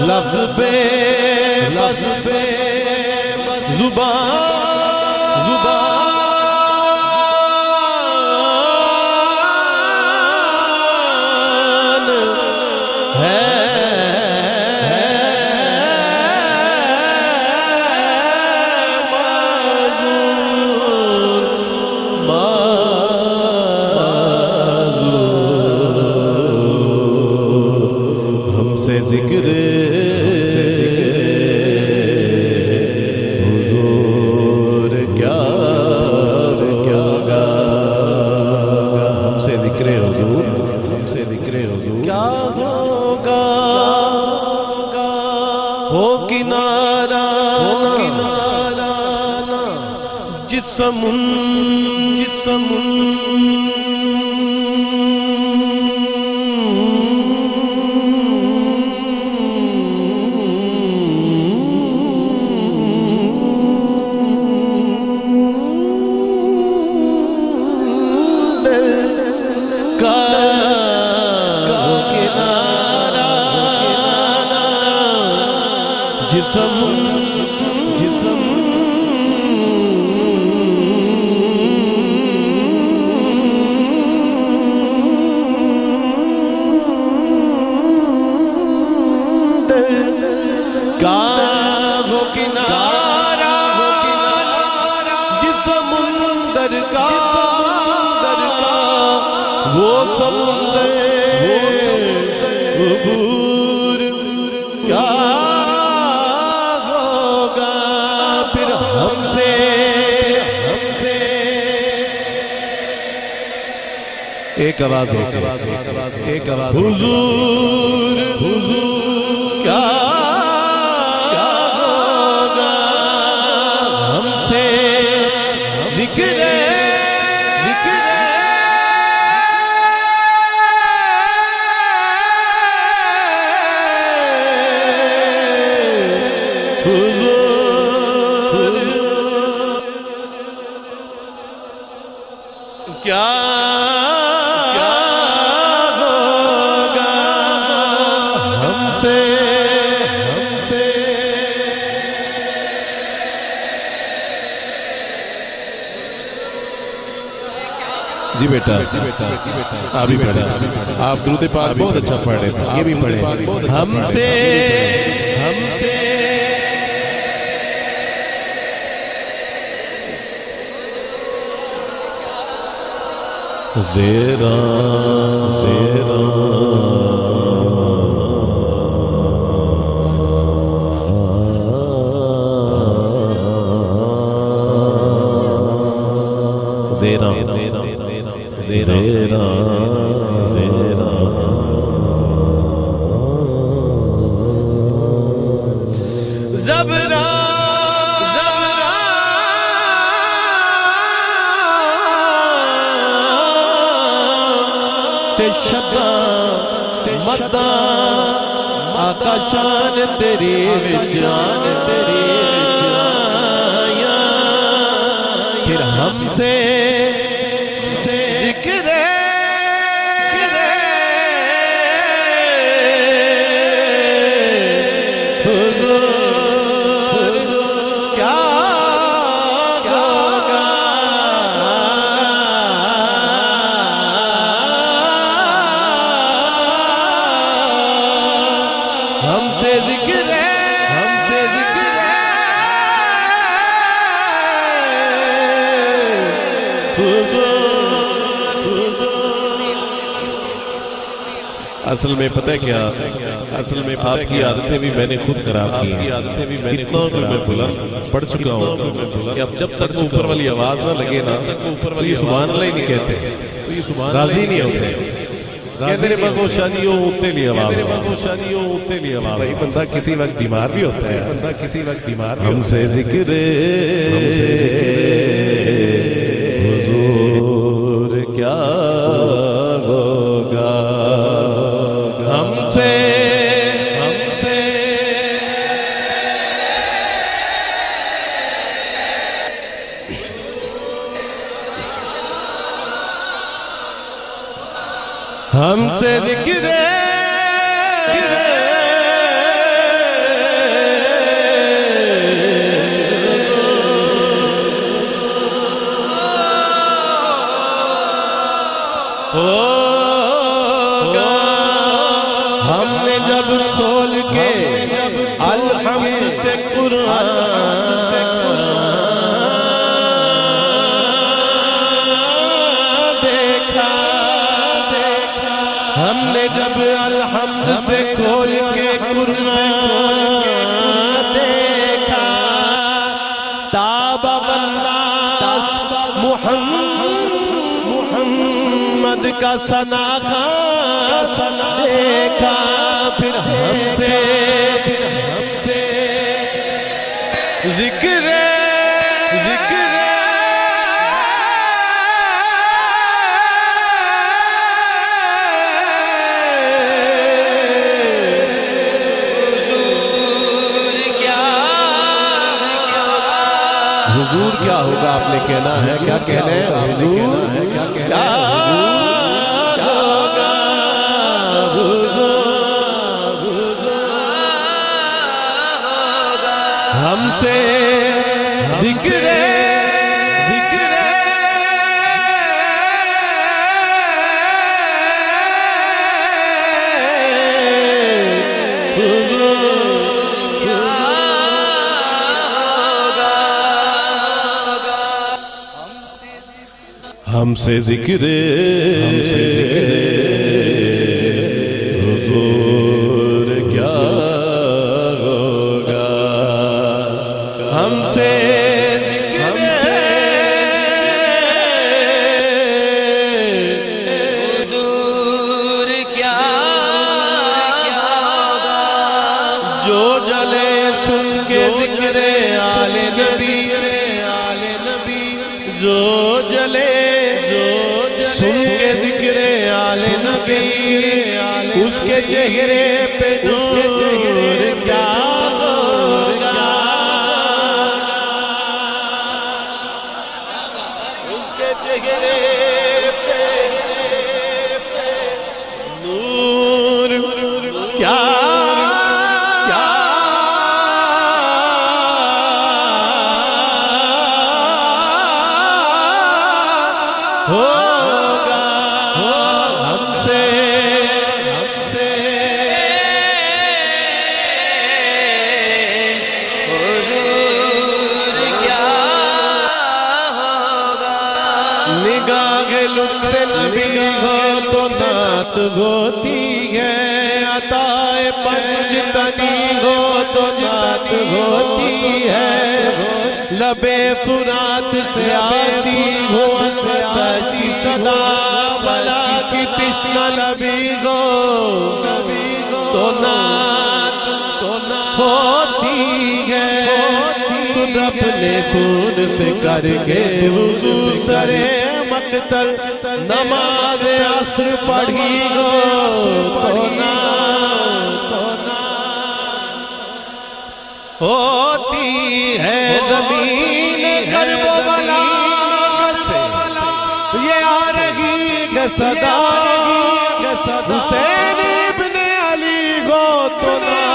लफ्ज़ बे ज़ुबान है हमसे जिक्र हुजूर क्या हमसे जिक्र हुजूर क्या होगा हो किनारा जिस्म जिस्म का हो किनारा जिस समुंदर का वो समुंदर अबूर क्या होगा फिर हमसे एक आवाज हुजूर क्या होगा हमसे जिक्र हुजूर क्या होगा हमसे जी बेटा आप भी पढ़े आप दुरूद पाक बहुत अच्छा पढ़ रहे थे ये भी पढ़े हमसे ज़ेरा ज़बरा ते शदा मदा का शान तेरी जान तेरी आया, फिर हमसे जिक्र हुजूर क्या होगा, हमसे जिक्र असल में पता है क्या, असल में आपकी आदतें भी मैंने खुद खराब की हैं, इतना तो मैं बुलंद पढ़ चुका हूँ कि अब जब तक ऊपर वाली आवाज ना लगे ना तो ये सुभान अल्लाह ही नहीं कहते, राजी नहीं होते, कहते हैं बस वो शादियों उठते लिए आवाज, भाई बंदा किसी वक्त बीमार भी होता है, हमसे जिक्र हुजूर क्या होगा, हमसे हमसे जिक्र होगा, हमने जब खोल के अलहम्द से कुरान देखा, हमने जब अलहम्द से खोल के कुरान देखा, ताबा वन्नास मुहम्मद का सना देखा, फिर हमसे जिक्र हुजूर क्या होगा आपने कहना है, क्या कहना है हुजूर क्या कहना है, होगा हुजूर हमसे जिक्र हमसे जिक्र हुजूर क्या होगा, हमसे जिक्र हुजूर क्या होगा, जो जले सुन के जिक्र आले नबी, जो जले सुन के जिक्र आले नबी, उसके चेहरे पे नूर क्या होगा, उसके चेहरे पे नूर क्या होगा, हमसे हुजूर क्या होगा, निगाह लुत्फ़ नबी हो तो नात होती है, अताए पंजतनी हो तो नात होती है, लबे फुरात से आती हो असवती सदा, बला की तिश्ना नबी हो तो नात होती है, खुद अपने खून से करके वुज़ू सरे मक़तल नमाज असर पढ़ी हो तो नात होती है जमीन गर्बो बला से, ये आ रही है सदा हुसैन इब्ने अली को तो ना